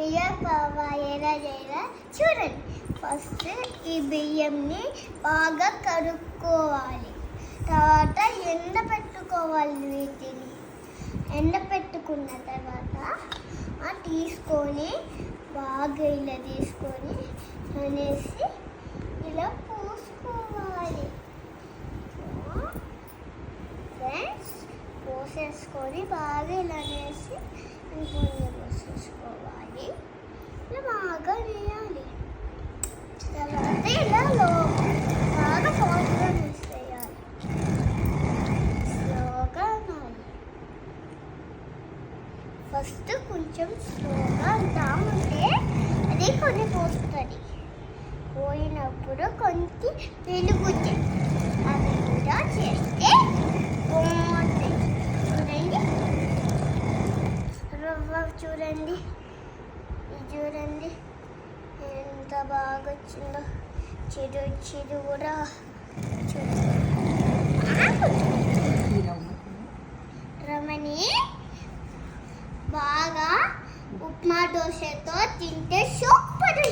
ఎలా చేయాలో చూడండి. ఫస్ట్ ఈ బియ్యంని బాగా కడుక్కోవాలి. తర్వాత ఎండబెట్టుకోవాలి. వీటిని ఎండబెట్టుకున్న తర్వాత తీసుకొని బాగా ఇలా తీసుకొని అనేసి ఇలా పోసుకోవాలి. ఫ్రెండ్స్ పోసేసుకొని బాగా ఇలా అనేసి ఇంకొన్ని పోసేసుకోవాలి. ఇలా బాగా వేయాలి. తర్వాత ఇలా బాగా ఫాస్ట్గా మిక్స్ చేయాలి. స్లోగా అనాలి. ఫస్ట్ కొంచెం స్లోగా అంటామంటే అది కొన్ని పోస్తుంది. పోయినప్పుడు కొంచెం వెలుగుతుంది. అది కూడా చేస్తే బాగుంటుంది. చూడండి, రవ్వ చూడండి, ఇది చూడండి ఎంత బాగా వచ్చిందో. చిరు కూడా రమణి బాగా ఉప్మా దోశతో తింటే సూపర్.